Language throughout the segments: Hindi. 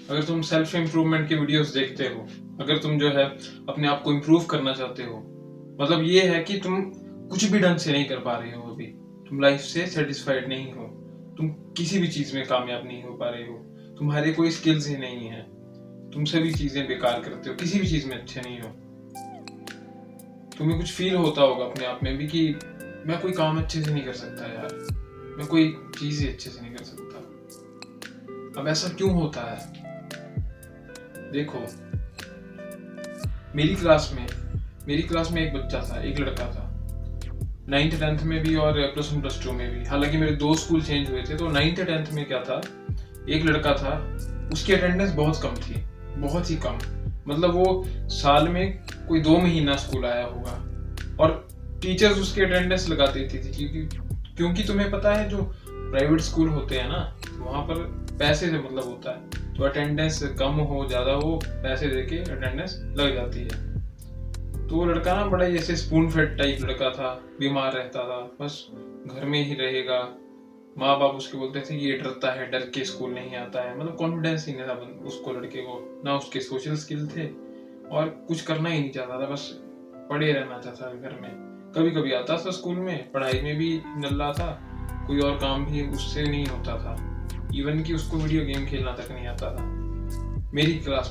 अगर तुम सेल्फ इम्प्रूवमेंट की वीडियोस देखते हो, अगर तुम जो है अपने आप को इम्प्रूव करना चाहते हो, मतलब ये है कि तुम कुछ भी ढंग से नहीं कर पा रहे हो, अभी तुम लाइफ से सेटिस्फाइड नहीं हो, तुम किसी भी चीज में कामयाब नहीं हो पा रहे हो, तुम्हारे कोई स्किल्स ही नहीं है, तुम सभी चीजें बेकार करते हो, किसी भी चीज में अच्छे नहीं हो, तुम्हें कुछ फील होता होगा अपने आप में भी कि मैं कोई काम अच्छे से नहीं कर सकता यार, मैं कोई चीज ही अच्छे से नहीं कर सकता। अब ऐसा क्यों होता है? देखो, मेरी क्लास में एक बच्चा था, एक लड़का था, 9th-10th में भी और +1 +2 में भी। हालांकि मेरे 2 स्कूल चेंज हुए थे, तो 9th-10th में क्या था, एक लड़का था, उसकी अटेंडेंस बहुत कम थी, बहुत ही कम। मतलब वो साल में कोई 2 महीना स्कूल आया होगा, और टीचर्स उसकी अटेंडेंस लगा देती थी, क्योंकि तुम्हें पता है जो प्राइवेट स्कूल होते हैं ना, वहाँ पर पैसे से मतलब होता है, तो अटेंडेंस कम हो ज़्यादा हो, पैसे देके अटेंडेंस लग जाती है। तो वो लड़का ना बड़ा जैसे स्पून फेड टाइप लड़का था, बीमार रहता था, बस घर में ही रहेगा। माँ बाप उसके बोलते थे ये डरता है, डर के स्कूल नहीं आता है, मतलब कॉन्फिडेंस ही नहीं था उसको, लड़के को, ना उसके सोशल स्किल थे, और कुछ करना ही नहीं चाहता था, बस पढ़े रहना चाहता था घर में। कभी कभी आता था स्कूल में, पढ़ाई में भी नल्ला था, कोई और काम भी उससे नहीं होता था, इवन कि उसको वीडियो गेम खेलना तक नहीं आता था।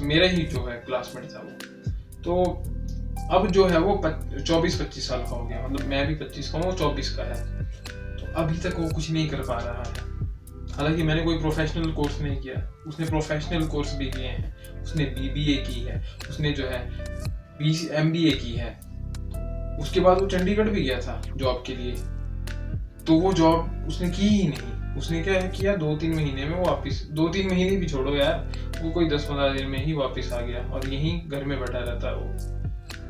मेरा ही जो है क्लासमेट था वो। तो अब जो है वो 24-25 साल का हो गया, मतलब मैं भी 25 का हूँ, वो 24 का है, तो अभी तक वो कुछ नहीं कर पा रहा है। हालांकि मैंने कोई प्रोफेशनल कोर्स नहीं किया, उसने प्रोफेशनल कोर्स भी किए हैं, उसने बीबीए की है, उसने जो है एमबीए की है, उसके बाद वो चंडीगढ़ भी गया था जॉब के लिए, तो वो जॉब उसने की ही नहीं। उसने क्या किया, 2-3 महीने में वो वापिस, 2-3 महीने भी छोड़ो यार, वो कोई 10-15 दिन में ही वापिस आ गया, और यहीं घर में बैठा रहता है वो।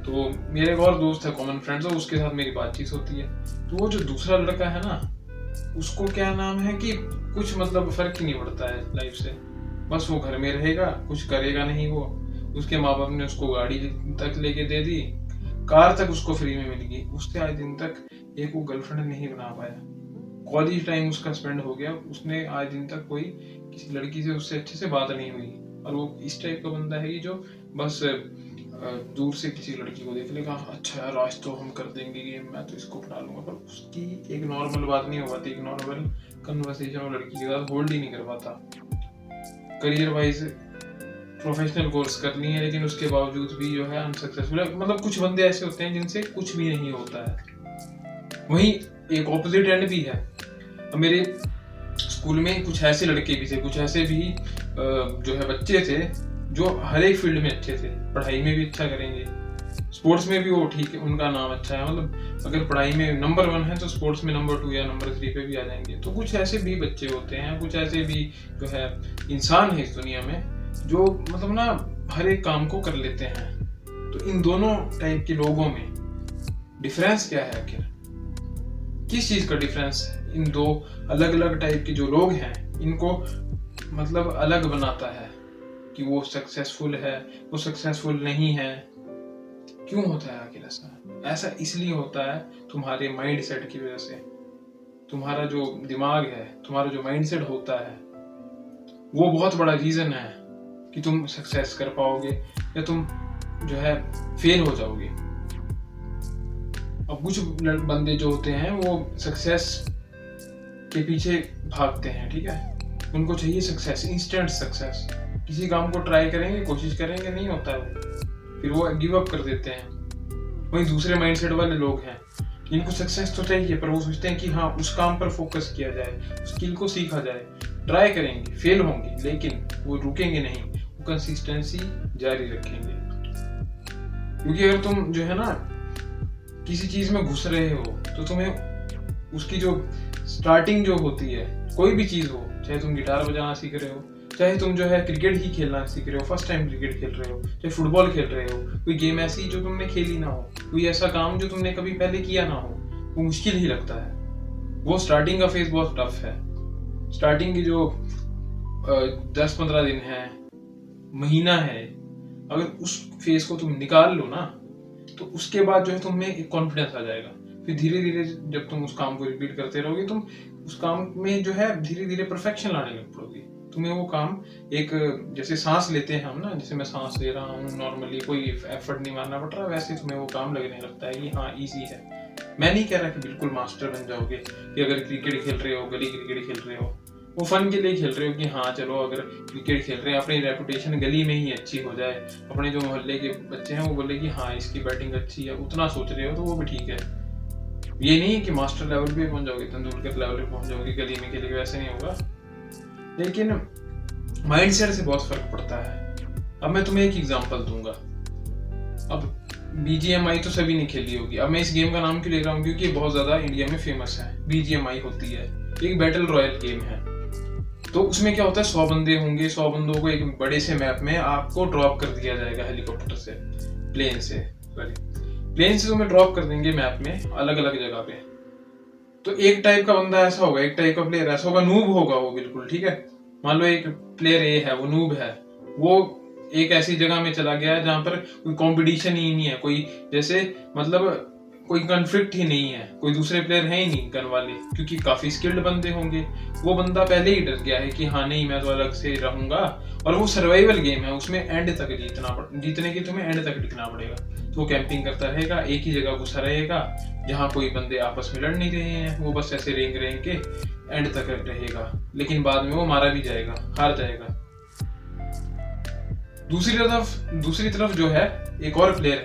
तो मेरे एक और दोस्त है, कॉमन फ्रेंड्स है, उसके साथ मेरी बातचीत होती है। तो वो जो दूसरा लड़का है ना, उसको क्या नाम है कि कुछ मतलब फर्क ही नहीं पड़ता है लाइफ से, बस वो घर में रहेगा, कुछ करेगा नहीं वो। उसके माँ बाप ने उसको गाड़ी तक लेके दे दी, कार तक उसको फ्री में मिल गई, उससे आज दिन तक एक वो गर्लफ्रेंड नहीं बना पाया। कॉलेज टाइम उसका स्पेंड हो गया, उसने आज दिन तक कोई किसी लड़की से उससे अच्छे से बात नहीं हुई। और वो इस टाइप का बंदा है कि जो बस दूर से किसी लड़की को देख लेगा, अच्छा यार आज तो हम कर देंगे ये, मैं तो इसको पढ़ा लूंगा, पर उसकी एक नॉर्मल बात नहीं हो पाती, एक नॉर्मल कन्वर्सेशन वो लड़की के साथ होल्ड ही नहीं कर पाता। करियर वाइज प्रोफेशनल कोर्स कर ली है, लेकिन उसके बावजूद भी जो है अनसक्सेसफुल है। मतलब कुछ बंदे ऐसे होते हैं जिनसे कुछ भी नहीं होता है। वहीं एक ऑपोजिट एंड भी है। मेरे स्कूल में कुछ ऐसे लड़के भी थे, कुछ ऐसे भी जो है बच्चे थे, जो हर एक फील्ड में अच्छे थे, पढ़ाई में भी अच्छा करेंगे, स्पोर्ट्स में भी वो ठीक है, उनका नाम अच्छा है, मतलब अगर पढ़ाई में नंबर 1 है तो स्पोर्ट्स में नंबर 2 या नंबर 3 पे भी आ जाएंगे। तो कुछ ऐसे भी बच्चे होते हैं, कुछ ऐसे भी जो है इंसान है इस दुनिया में, जो मतलब ना हर एक काम को कर लेते हैं। तो इन दोनों टाइप के लोगों में डिफरेंस क्या है आखिर? किस चीज का डिफरेंस इन दो अलग अलग टाइप के जो लोग हैं इनको मतलब अलग बनाता है, कि वो सक्सेसफुल है, वो सक्सेसफुल नहीं है? क्यों होता है आखिर ऐसा? ऐसा इसलिए होता है तुम्हारे माइंड सेट की वजह से। तुम्हारा जो दिमाग है, तुम्हारा जो माइंड सेट होता है, वो बहुत बड़ा रीजन है कि तुम सक्सेस कर पाओगे या तुम जो है फेल हो जाओगे। अब कुछ बंदे जो होते हैं वो सक्सेस के पीछे भागते हैं, ठीक है, उनको चाहिए सक्सेस, इंस्टेंट सक्सेस, किसी काम को ट्राई करेंगे, कोशिश करेंगे, नहीं होता है वो, फिर वो गिव अप कर देते हैं। वहीं दूसरे माइंडसेट वाले लोग हैं, इनको सक्सेस तो चाहिए, पर वो सोचते हैं कि हाँ उस काम पर फोकस किया जाए, स्किल को सीखा जाए, ट्राई करेंगे, फेल होंगे, लेकिन वो रुकेंगे नहीं, वो कंसिस्टेंसी जारी रखेंगे। क्योंकि अगर तुम जो है ना किसी चीज में घुस रहे हो, तो तुम्हें उसकी जो स्टार्टिंग जो होती है, कोई भी चीज हो, चाहे तुम गिटार बजाना सीख रहे हो, चाहे तुम जो है क्रिकेट ही खेलना सीख रहे हो, फर्स्ट टाइम क्रिकेट खेल रहे हो, चाहे फुटबॉल खेल रहे हो, कोई गेम ऐसी जो तुमने खेली ना हो, कोई ऐसा काम जो तुमने कभी पहले किया ना हो, वो मुश्किल ही लगता है। वो स्टार्टिंग का फेज बहुत टफ है। स्टार्टिंग की जो 10-15 दिन है, महीना है, अगर उस फेज को तुम निकाल लो ना, तो उसके बाद जो है तुम्हें एक कॉन्फिडेंस आ जाएगा। फिर धीरे धीरे जब तुम उस काम को रिपीट करते रहोगे, तुम उस काम में जो है धीरे धीरे परफेक्शन लाने लग पड़ोगे। तुम्हें वो काम एक, जैसे सांस लेते हैं हम ना, जैसे मैं सांस ले रहा हूँ नॉर्मली, कोई एफर्ट नहीं मारना पड़ रहा, वैसे तुम्हें वो काम लगने लगता है कि हाँ इजी है। मैं नहीं कह रहा कि बिल्कुल मास्टर बन जाओगे, कि अगर क्रिकेट खेल रहे हो, गली क्रिकेट खेल रहे हो, वो फन के लिए खेल रहे हो कि हाँ चलो अगर क्रिकेट खेल रहे हैं अपनी रेपुटेशन गली में ही अच्छी हो जाए, अपने जो मोहल्ले के बच्चे हैं वो बोले कि हाँ इसकी बैटिंग अच्छी है, उतना सोच रहे हो तो वो भी ठीक है। ये नहीं है कि मास्टर लेवल पे पहुंच जाओगे, तेंदुलकर लेवल पे पहुंच जाओगे गली में खेलेगे, वैसे नहीं होगा। लेकिन माइंडसेट से बहुत फर्क पड़ता है। अब मैं तुम्हें एक एग्जांपल दूंगा। अब BGMI तो सभी ने खेली होगी। अब मैं इस गेम का नाम क्यों ले रहा हूँ, क्योंकि बहुत ज्यादा इंडिया में फेमस है। BGMI होती है एक बैटल रॉयल गेम है। तो उसमें क्या होता है, 100 बंदे होंगे, 100 बंदों को एक बड़े से मैप में आपको ड्रॉप कर दिया जाएगा हेलीकॉप्टर से, प्लेन से तुम्हें ड्रॉप कर देंगे मैप में अलग अलग जगह पे। तो एक टाइप का बंदा ऐसा होगा, एक टाइप का प्लेयर ऐसा होगा, नूब होगा वो बिल्कुल, ठीक है। मान लो एक प्लेयर ए है, वो नूब है, वो एक ऐसी जगह में चला गया है जहां पर कोई कंपटीशन ही नहीं है, कोई जैसे मतलब कोई कॉन्फ्लिक्ट ही नहीं है, कोई दूसरे प्लेयर है ही नहीं गन वाले, क्योंकि काफी स्किल्ड बंदे होंगे। वो बंदा पहले ही डर गया है कि हाँ नहीं मैं तो अलग से रहूंगा, और वो सर्वाइवल गेम है, उसमें एंड तक जीतने के तुम्हें एंड तक टिकना पड़ेगा। तो वो कैंपिंग करता रहेगा, एक ही जगह घुसा रहेगा जहाँ कोई बंदे आपस में लड़ नहीं रहे हैं, वो बस ऐसे रेंग रेंग के एंड तक रहेगा, लेकिन बाद में वो मारा भी जाएगा, हार जाएगा। दूसरी तरफ जो है एक और प्लेयर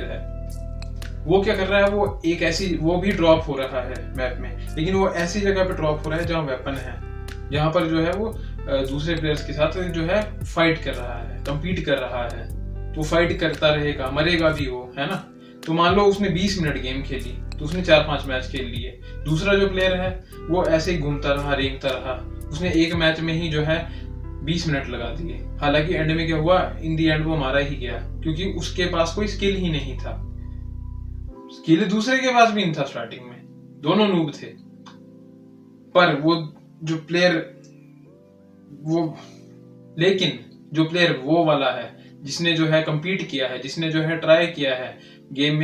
है, वो क्या कर रहा है, वो भी ड्रॉप हो रहा है मैप में, लेकिन वो ऐसी जगह पे ड्रॉप हो रहा है जहाँ वेपन है, जहाँ पर जो है वो दूसरे प्लेयर्स के साथ जो है फाइट कर रहा है, कम्पीट कर रहा है। तो फाइट करता रहेगा, मरेगा भी वो, है ना। तो मान लो उसने 20 मिनट गेम खेली, तो उसने 4-5 मैच खेल लिए। दूसरा जो प्लेयर है वो ऐसे ही घूमता रहा, रेंगता रहा, उसने एक मैच में ही जो है 20 मिनट लगा दिए। हालांकि एंड में क्या हुआ, इन दी एंड वो मारा ही गया, क्योंकि उसके पास कोई स्किल ही नहीं था। स्किल दूसरे के पास भी नहीं था, स्टार्टिंग में दोनों नूब थे। पर लेकिन जो प्लेयर वो वाला है जिसने जो है कम्पीट किया है, जिसने जो है ट्राई किया है गेम,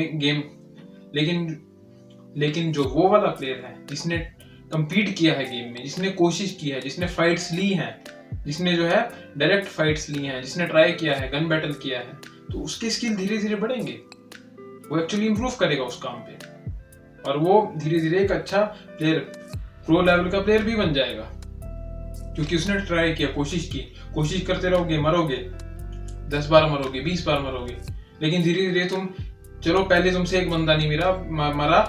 लेकिन जो वो वाला प्लेयर है जिसने कम्पीट किया है गेम में, जिसने कोशिश की है, जिसने फाइट्स ली हैं, जिसने जो है डायरेक्ट फाइट्स ली हैं, जिसने ट्राई किया है, गन बैटल किया है, तो उसके स्किल धीरे धीरे बढ़ेंगे, वो एक्चुअली इंप्रूव करेगा उस काम पे, और वो धीरे धीरे एक अच्छा प्लेयर, प्रो लेवल का प्लेयर भी बन जाएगा, क्योंकि उसने ट्राई किया, कोशिश करते रहोगे, मरोगे 10 बार मरोगे, 20 बार मरोगे, लेकिन धीरे धीरे चलो पहले तुमसे एक बंदा नहीं मरा,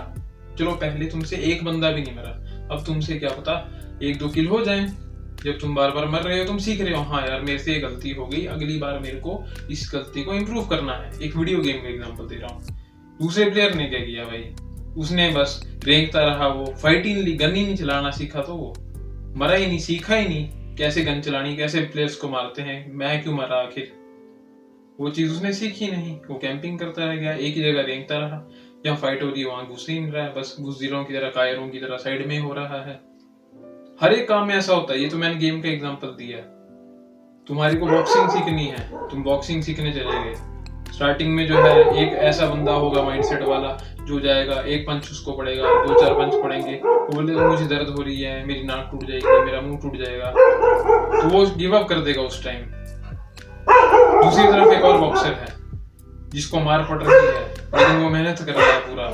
चलो पहले तुमसे एक बंदा भी नहीं मरा, अब तुमसे क्या पता 1-2 किल हो जाए। जब तुम बार बार मर रहे हो, तुम सीख रहे हो, हाँ यार मेरे से ये गलती हो गई, अगली बार मेरे को इस गलती को इम्प्रूव करना है। एक वीडियो गेम का एग्जांपल दे रहा हूँ। दूसरे प्लेयर ने क्या किया भाई, उसने बस रेंगता रहा, वो फाइट ही नहीं, गन ही नहीं चलाना सीखा, तो वो मरा ही नहीं, सीखा ही नहीं कैसे गन चलानी, कैसे प्लेयर्स को मारते हैं, मैं क्यों मरा आखिर, वो चीज उसने सीखी नहीं। वो कैंपिंग करता रह गया, एक ही जगह रेंगता रहा, जहाँ फाइट हो रही है वहां घुस ही नहीं रहा है, बस बुज़दिलों की तरह, कायरों की तरह साइड में हो रहा है। हर एक काम में ऐसा होता है। ये तो मैंने गेम का एग्जांपल दिया। तुम्हारी को बॉक्सिंग सीखनी है, तुम बॉक्सिंग सीखने चले गए, स्टार्टिंग में जो है एक ऐसा बंदा होगा माइंडसेट वाला जो जाएगा, एक पंच उसको पड़ेगा, 2-4 पंच पड़ेंगे, वो बोले मुझे दर्द हो रही है, मेरी नाक टूट जाएगी, मेरा मुंह टूट जाएगा, तो वो गिव अप कर देगा उस टाइम। दूसरी तरफ एक और बॉक्सर है जिसको मार पड़ रही है, लेकिन वो मेहनत कर रहा है पूरा,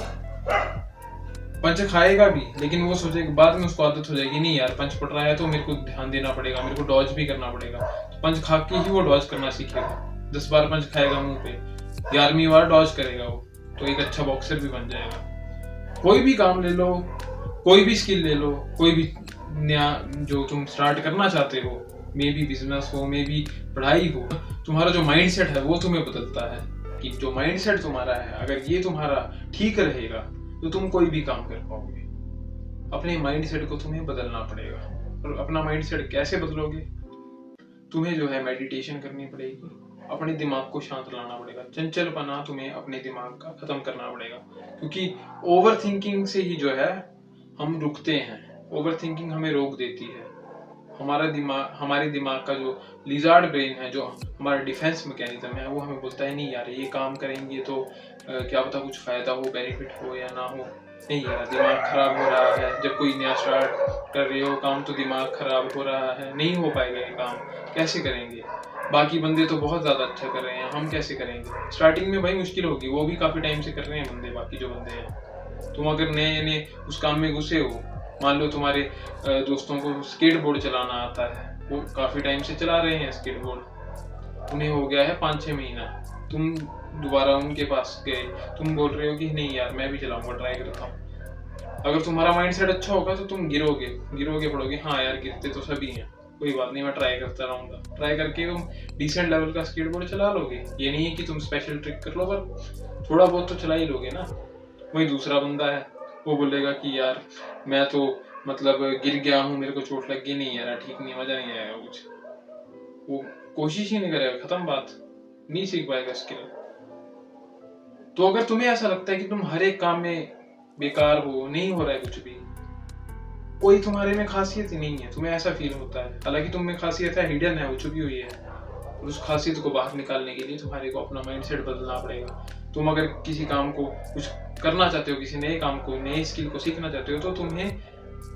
पंच खाएगा भी, लेकिन वो सोचेगा, बाद में उसको आदत हो जाएगी, नहीं यार पंच पड़ रहा है तो मेरे को ध्यान देना पड़ेगा, मेरे को डॉज भी करना पड़ेगा, तो पंच खा के ही वो डॉज करना सीखेगा। 10 बार पंच खाएगा मुंह पे, 11वीं बार डॉज करेगा वो, तो एक अच्छा बॉक्सर भी बन जाएगा। कोई भी काम ले लो, कोई भी स्किल ले लो, कोई भी नया जो तुम स्टार्ट करना चाहते हो, मे बी बिजनेस हो, मे बी पढ़ाई हो, तुम्हारा जो माइंडसेट है वो तुम्हें बदलता है। कि जो माइंडसेट तुम्हारा है, अगर ये तुम्हारा ठीक रहेगा तो तुम कोई भी काम कर पाओगे। अपने माइंडसेट को तुम्हें बदलना पड़ेगा। और अपना माइंडसेट कैसे बदलोगे? तुम्हें जो है मेडिटेशन करनी पड़ेगी, अपने दिमाग को शांत लाना पड़ेगा, चंचलपना तुम्हें अपने दिमाग का खत्म करना पड़ेगा, क्योंकि ओवर थिंकिंग से ही जो है हम रुकते हैं। ओवर थिंकिंग हमें रोक देती है। हमारे दिमाग का जो लिजार्ड ब्रेन है, जो हमारा डिफेंस मैकेनिज्म है, वो हमें बोलता है नहीं यार ये काम करेंगे तो क्या पता कुछ फायदा हो, बेनिफिट हो या ना हो, नहीं यार दिमाग खराब हो रहा है, जब कोई नया स्टार्ट कर रहे हो काम तो दिमाग खराब हो रहा है, नहीं हो पाएगा ये काम, कैसे करेंगे? बाकी बंदे तो बहुत ज़्यादा अच्छा कर रहे हैं, हम कैसे करेंगे? स्टार्टिंग में भाई मुश्किल होगी, वो भी काफ़ी टाइम से कर रहे हैं बंदे, बाकी जो बंदे हैं। तुम अगर नए नए उस काम में घुसे हो, मान लो तुम्हारे दोस्तों को स्केटबोर्ड चलाना आता है, वो काफ़ी टाइम से चला रहे हैं स्केटबोर्ड, उन्हें हो गया है 5-6 महीना, तुम दोबारा उनके पास गए, तुम बोल रहे हो कि नहीं यार मैं भी चलाऊंगा, ट्राई करता हूँ। अगर तुम्हारा माइंडसेट अच्छा होगा तो तुम गिरोगे पड़ोगे, हाँ यार गिरते तो सभी हैं, कोई बात नहीं मैं ट्राई करता रहूंगा, ट्राई करके तुम डिसेंट लेवल का स्केटबोर्ड चला लोगे। ये नहीं है कि तुम स्पेशल ट्रिक कर लो, पर थोड़ा बहुत तो चला ही लोगे ना। वही दूसरा बंदा है, वो बोलेगा कि यार मैं तो मतलब गिर गया हूँ, मेरे को चोट लग गई, नहीं यार ठीक नहीं, मजा नहीं आएगा कुछ, वो कोशिश ही नहीं करेगा, खत्म बात, नहीं सीख पाएगा स्किल। तो अगर तुम्हें ऐसा लगता है कि तुम हर एक काम में बेकार हो, नहीं हो रहा है कुछ भी, कोई तुम्हारे में खासियत ही नहीं है, तुम्हें ऐसा फील होता है, हालांकि तुम में खासियत है, हिडन है, वो छुपी हुई है, और उस खासियत को बाहर निकालने के लिए तुम्हारे को अपना माइंडसेट बदलना पड़ेगा। तुम अगर किसी काम को कुछ करना चाहते हो, किसी नए काम को, नए स्किल को सीखना चाहते हो, तो तुम्हें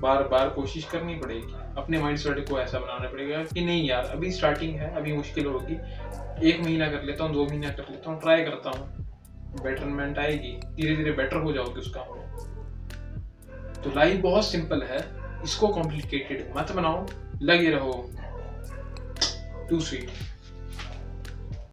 बार बार कोशिश करनी पड़ेगी, अपने माइंडसेट को ऐसा बनाना पड़ेगा कि नहीं यार अभी स्टार्टिंग है, अभी मुश्किल होगी, 1 महीना कर लेता हूँ, 2 महीना कर लेता हूँ, ट्राई करता हूँ, बेटरमेंट आएगी, धीरे धीरे बेटर हो जाओगे उस काम में। तो लाइफ बहुत सिंपल है, इसको कॉम्प्लिकेटेड मत बनाओ, लगे रहो, टू स्वीट।